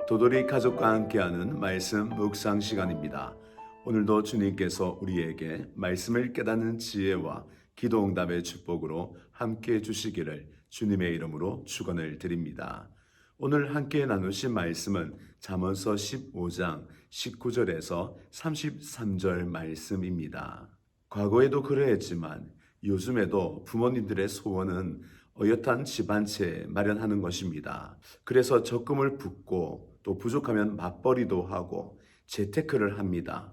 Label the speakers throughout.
Speaker 1: 도돌이 가족과 함께하는 말씀 묵상 시간입니다. 오늘도 주님께서 우리에게 말씀을 깨닫는 지혜와 기도 응답의 축복으로 함께해 주시기를 주님의 이름으로 축원을 드립니다. 오늘 함께 나누신 말씀은 잠언서 15장 19절에서 33절 말씀입니다. 과거에도 그러했지만 요즘에도 부모님들의 소원은 어엿한 집안채 마련하는 것입니다. 그래서 적금을 붓고 또 부족하면 맞벌이도 하고 재테크를 합니다.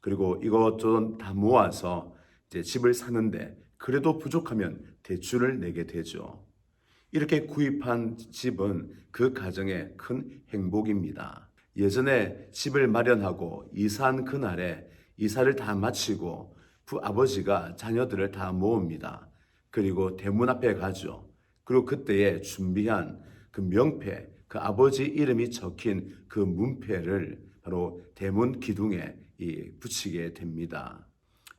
Speaker 1: 그리고 이것저것 다 모아서 이제 집을 사는데 그래도 부족하면 대출을 내게 되죠. 이렇게 구입한 집은 그 가정의 큰 행복입니다. 예전에 집을 마련하고 이사한 그날에 이사를 다 마치고 아버지가 자녀들을 다 모읍니다. 그리고 대문 앞에 가죠. 그리고 그때에 준비한 그 명패, 그 아버지 이름이 적힌 그 문패를 바로 대문 기둥에 붙이게 됩니다.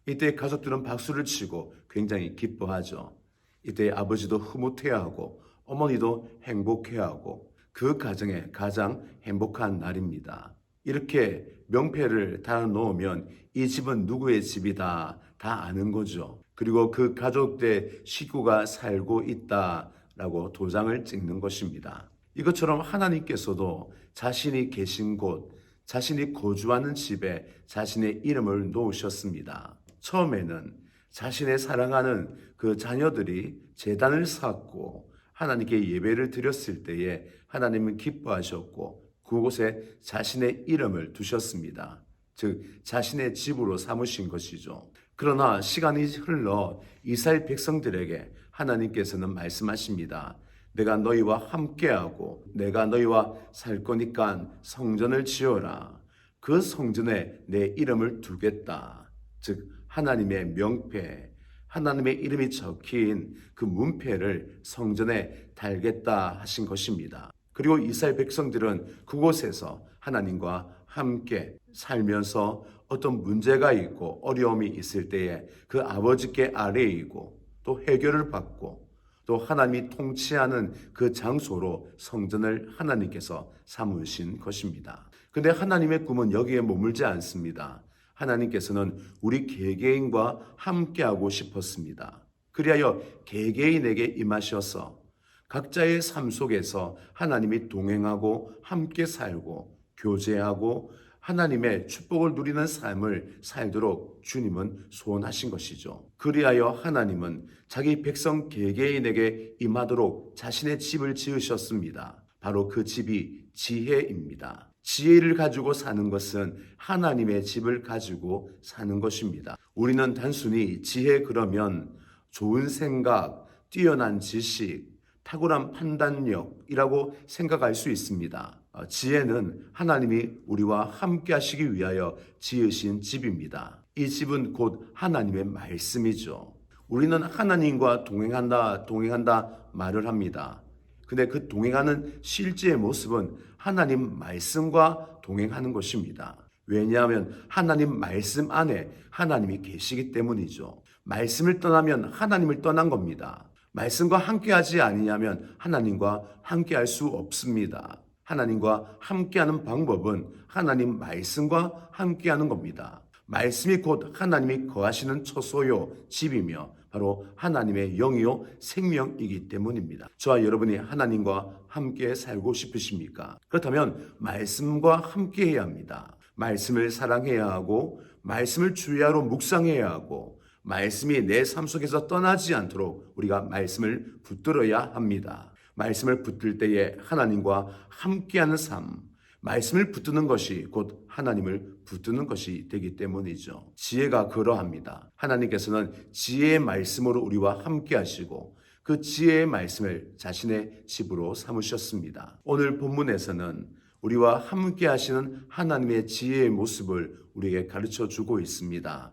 Speaker 1: 이때 가족들은 박수를 치고 굉장히 기뻐하죠. 이때 아버지도 흐뭇해하고 어머니도 행복해하고 그 가정에 가장 행복한 날입니다. 이렇게 명패를 달아놓으면 이 집은 누구의 집이다 다 아는 거죠. 그리고 그 가족들 식구가 살고 있다라고 도장을 찍는 것입니다. 이것처럼 하나님께서도 자신이 계신 곳, 자신이 거주하는 집에 자신의 이름을 놓으셨습니다. 처음에는 자신의 사랑하는 그 자녀들이 제단을 쌓고 하나님께 예배를 드렸을 때에 하나님은 기뻐하셨고 그곳에 자신의 이름을 두셨습니다. 즉 자신의 집으로 삼으신 것이죠. 그러나 시간이 흘러 이스라엘 백성들에게 하나님께서는 말씀하십니다. 내가 너희와 함께하고 내가 너희와 살 거니까 성전을 지어라. 그 성전에 내 이름을 두겠다. 즉 하나님의 명패, 하나님의 이름이 적힌 그 문패를 성전에 달겠다 하신 것입니다. 그리고 이스라엘 백성들은 그곳에서 하나님과 함께 살면서 어떤 문제가 있고 어려움이 있을 때에 그 아버지께 아뢰이고 또 해결을 받고 또 하나님이 통치하는 그 장소로 성전을 하나님께서 삼으신 것입니다. 근데 하나님의 꿈은 여기에 머물지 않습니다. 하나님께서는 우리 개개인과 함께하고 싶었습니다. 그리하여 개개인에게 임하셔서 각자의 삶 속에서 하나님이 동행하고 함께 살고 교제하고 하나님의 축복을 누리는 삶을 살도록 주님은 소원하신 것이죠. 그리하여 하나님은 자기 백성 개개인에게 임하도록 자신의 집을 지으셨습니다. 바로 그 집이 지혜입니다. 지혜를 가지고 사는 것은 하나님의 집을 가지고 사는 것입니다. 우리는 단순히 지혜 그러면 좋은 생각, 뛰어난 지식, 탁월한 판단력이라고 생각할 수 있습니다. 지혜는 하나님이 우리와 함께 하시기 위하여 지으신 집입니다. 이 집은 곧 하나님의 말씀이죠. 우리는 하나님과 동행한다 말을 합니다. 근데 그 동행하는 실제의 모습은 하나님 말씀과 동행하는 것입니다. 왜냐하면 하나님 말씀 안에 하나님이 계시기 때문이죠. 말씀을 떠나면 하나님을 떠난 겁니다. 말씀과 함께하지 아니하면 하나님과 함께할 수 없습니다. 하나님과 함께하는 방법은 하나님 말씀과 함께하는 겁니다. 말씀이 곧 하나님이 거하시는 처소요 집이며 바로 하나님의 영이요 생명이기 때문입니다. 저와 여러분이 하나님과 함께 살고 싶으십니까? 그렇다면 말씀과 함께해야 합니다. 말씀을 사랑해야 하고 말씀을 주야로 묵상해야 하고 말씀이 내 삶 속에서 떠나지 않도록 우리가 말씀을 붙들어야 합니다. 말씀을 붙들 때에 하나님과 함께하는 삶, 말씀을 붙드는 것이 곧 하나님을 붙드는 것이 되기 때문이죠. 지혜가 그러합니다. 하나님께서는 지혜의 말씀으로 우리와 함께 하시고 그 지혜의 말씀을 자신의 집으로 삼으셨습니다. 오늘 본문에서는 우리와 함께 하시는 하나님의 지혜의 모습을 우리에게 가르쳐 주고 있습니다.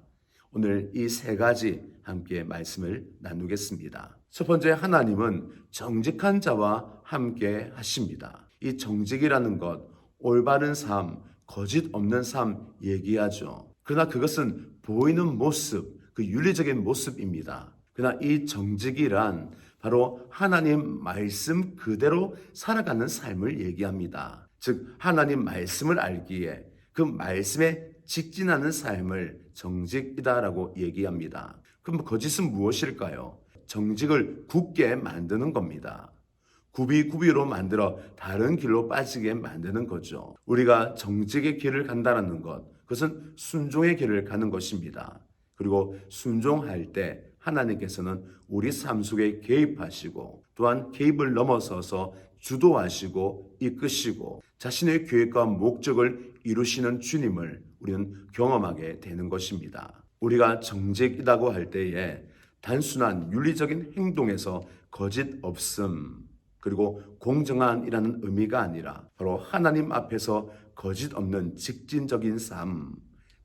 Speaker 1: 오늘 이 세 가지 함께 말씀을 나누겠습니다. 첫 번째, 하나님은 정직한 자와 함께 하십니다. 이 정직이라는 것, 올바른 삶, 거짓 없는 삶 얘기하죠. 그러나 그것은 보이는 모습, 그 윤리적인 모습입니다. 그러나 이 정직이란 바로 하나님 말씀 그대로 살아가는 삶을 얘기합니다. 즉 하나님 말씀을 알기에 그 말씀에 직진하는 삶을 정직이다라고 얘기합니다. 그럼 거짓은 무엇일까요? 정직을 굳게 만드는 겁니다. 구비구비로 만들어 다른 길로 빠지게 만드는 거죠. 우리가 정직의 길을 간다는 것, 그것은 순종의 길을 가는 것입니다. 그리고 순종할 때 하나님께서는 우리 삶 속에 개입하시고 또한 개입을 넘어서서 주도하시고 이끄시고 자신의 계획과 목적을 이루시는 주님을 우리는 경험하게 되는 것입니다. 우리가 정직이라고 할 때에 단순한 윤리적인 행동에서 거짓 없음 그리고 공정한이라는 의미가 아니라 바로 하나님 앞에서 거짓 없는 직진적인 삶,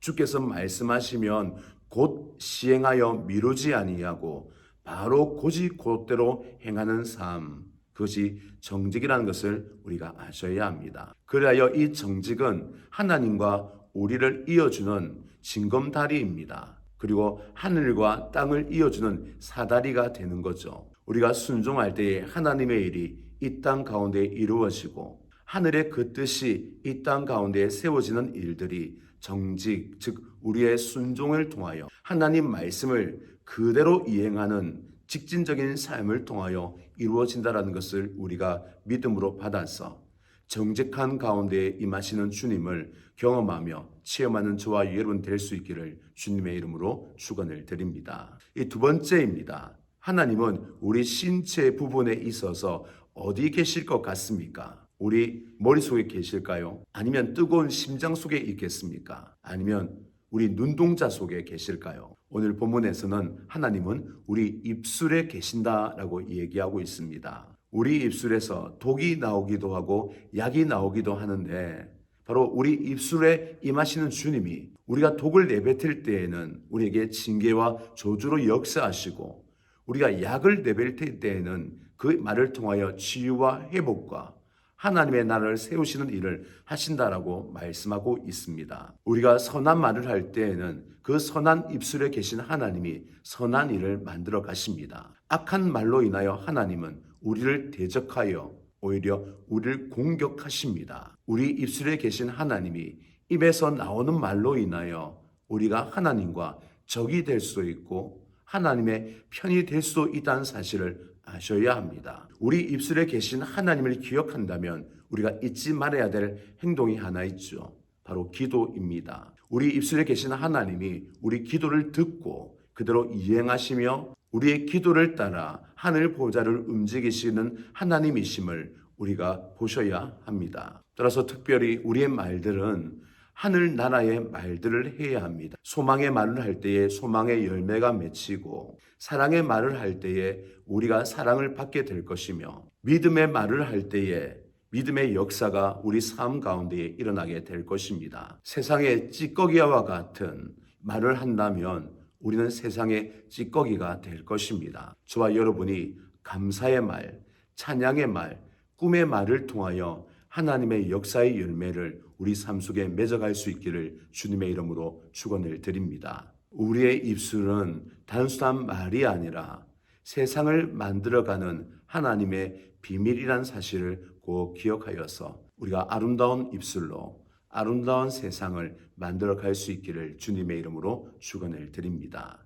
Speaker 1: 주께서 말씀하시면 곧 시행하여 미루지 아니하고 바로 곧대로 행하는 삶, 그것이 정직이라는 것을 우리가 아셔야 합니다. 그래야 이 정직은 하나님과 우리를 이어주는 징검다리입니다. 그리고 하늘과 땅을 이어주는 사다리가 되는 거죠. 우리가 순종할 때에 하나님의 일이 이 땅 가운데 이루어지고 하늘의 그 뜻이 이 땅 가운데 세워지는 일들이 정직, 즉 우리의 순종을 통하여 하나님 말씀을 그대로 이행하는 직진적인 삶을 통하여 이루어진다는 것을 우리가 믿음으로 받아서 정직한 가운데 임하시는 주님을 경험하며 체험하는 저와 여러분 될 수 있기를 주님의 이름으로 축원을 드립니다. 이 두 번째입니다. 하나님은 우리 신체 부분에 있어서 어디 계실 것 같습니까? 우리 머릿속에 계실까요? 아니면 뜨거운 심장 속에 있겠습니까? 아니면 우리 눈동자 속에 계실까요? 오늘 본문에서는 하나님은 우리 입술에 계신다라고 얘기하고 있습니다. 우리 입술에서 독이 나오기도 하고 약이 나오기도 하는데 바로 우리 입술에 임하시는 주님이 우리가 독을 내뱉을 때에는 우리에게 징계와 저주로 역사하시고 우리가 약을 내뱉을 때에는 그 말을 통하여 치유와 회복과 하나님의 나라를 세우시는 일을 하신다라고 말씀하고 있습니다. 우리가 선한 말을 할 때에는 그 선한 입술에 계신 하나님이 선한 일을 만들어 가십니다. 악한 말로 인하여 하나님은 우리를 대적하여 오히려 우리를 공격하십니다. 우리 입술에 계신 하나님이 입에서 나오는 말로 인하여 우리가 하나님과 적이 될 수도 있고 하나님의 편이 될 수도 있다는 사실을 아셔야 합니다. 우리 입술에 계신 하나님을 기억한다면 우리가 잊지 말아야 될 행동이 하나 있죠. 바로 기도입니다. 우리 입술에 계신 하나님이 우리 기도를 듣고 그대로 이행하시며 우리의 기도를 따라 하늘 보좌를 움직이시는 하나님이심을 우리가 보셔야 합니다. 따라서 특별히 우리의 말들은 하늘 나라의 말들을 해야 합니다. 소망의 말을 할 때에 소망의 열매가 맺히고 사랑의 말을 할 때에 우리가 사랑을 받게 될 것이며 믿음의 말을 할 때에 믿음의 역사가 우리 삶 가운데 일어나게 될 것입니다. 세상의 찌꺼기와 같은 말을 한다면 우리는 세상의 찌꺼기가 될 것입니다. 저와 여러분이 감사의 말, 찬양의 말, 꿈의 말을 통하여 하나님의 역사의 열매를 우리 삶 속에 맺어갈 수 있기를 주님의 이름으로 축원을 드립니다. 우리의 입술은 단순한 말이 아니라 세상을 만들어가는 하나님의 비밀이란 사실을 꼭 기억하여서 우리가 아름다운 입술로 아름다운 세상을 만들어갈 수 있기를 주님의 이름으로 축원을 드립니다.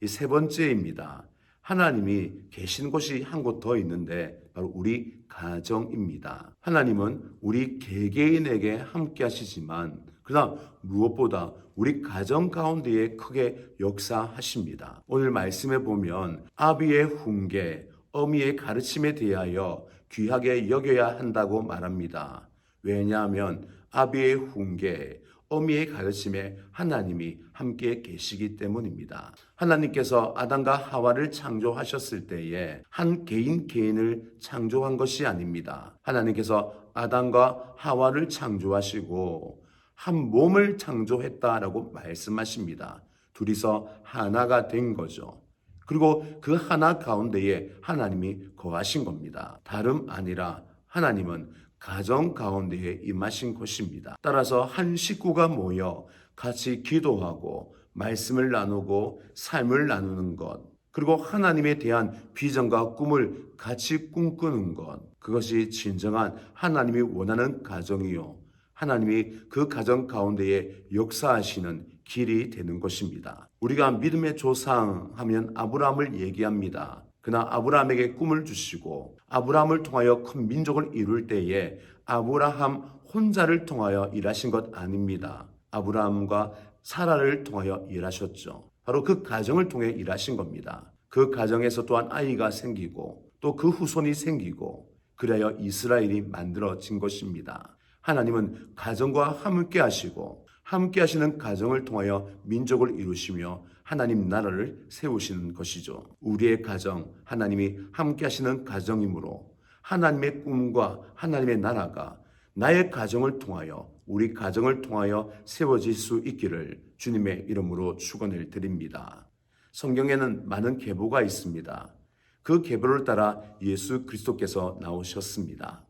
Speaker 1: 이 세 번째입니다. 하나님이 계신 곳이 한 곳 더 있는데 바로 우리 가정입니다. 하나님은 우리 개개인에게 함께 하시지만 그러나 무엇보다 우리 가정 가운데에 크게 역사하십니다. 오늘 말씀에 보면 아비의 훈계, 어미의 가르침에 대하여 귀하게 여겨야 한다고 말합니다. 왜냐하면 아비의 훈계, 어미의 가르침에 하나님이 함께 계시기 때문입니다. 하나님께서 아담과 하와를 창조하셨을 때에 한 개인을 창조한 것이 아닙니다. 하나님께서 아담과 하와를 창조하시고 한 몸을 창조했다라고 말씀하십니다. 둘이서 하나가 된 거죠. 그리고 그 하나 가운데에 하나님이 거하신 겁니다. 다름 아니라 하나님은 가정 가운데에 임하신 것입니다. 따라서 한 식구가 모여 같이 기도하고 말씀을 나누고 삶을 나누는 것, 그리고 하나님에 대한 비전과 꿈을 같이 꿈꾸는 것, 그것이 진정한 하나님이 원하는 가정이요, 하나님이 그 가정 가운데에 역사하시는 길이 되는 것입니다. 우리가 믿음의 조상 하면 아브라함을 얘기합니다. 그러나 아브라함에게 꿈을 주시고 아브라함을 통하여 큰 민족을 이룰 때에 아브라함 혼자를 통하여 일하신 것 아닙니다. 아브라함과 사라를 통하여 일하셨죠. 바로 그 가정을 통해 일하신 겁니다. 그 가정에서 또한 아이가 생기고 또 그 후손이 생기고 그래야 이스라엘이 만들어진 것입니다. 하나님은 가정과 함께 하시고 함께 하시는 가정을 통하여 민족을 이루시며 하나님 나라를 세우시는 것이죠. 우리의 가정, 하나님이 함께 하시는 가정이므로 하나님의 꿈과 하나님의 나라가 나의 가정을 통하여 우리 가정을 통하여 세워질 수 있기를 주님의 이름으로 축원을 드립니다. 성경에는 많은 계보가 있습니다. 그 계보를 따라 예수 그리스도께서 나오셨습니다.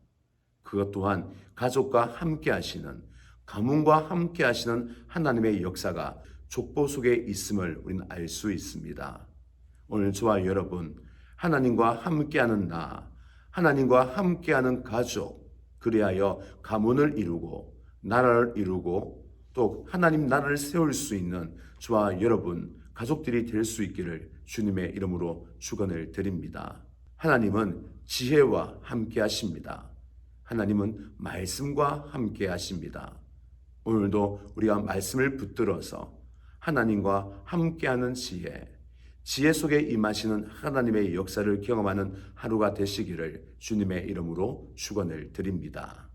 Speaker 1: 그것 또한 가족과 함께 하시는, 가문과 함께 하시는 하나님의 역사가 족보 속에 있음을 우리는 알 수 있습니다. 오늘 저와 여러분, 하나님과 함께하는 나, 하나님과 함께하는 가족, 그리하여 가문을 이루고 나라를 이루고 또 하나님 나라를 세울 수 있는 저와 여러분 가족들이 될 수 있기를 주님의 이름으로 축원을 드립니다. 하나님은 지혜와 함께 하십니다. 하나님은 말씀과 함께 하십니다. 오늘도 우리가 말씀을 붙들어서 하나님과 함께하는 지혜 속에 임하시는 하나님의 역사를 경험하는 하루가 되시기를 주님의 이름으로 축원을 드립니다.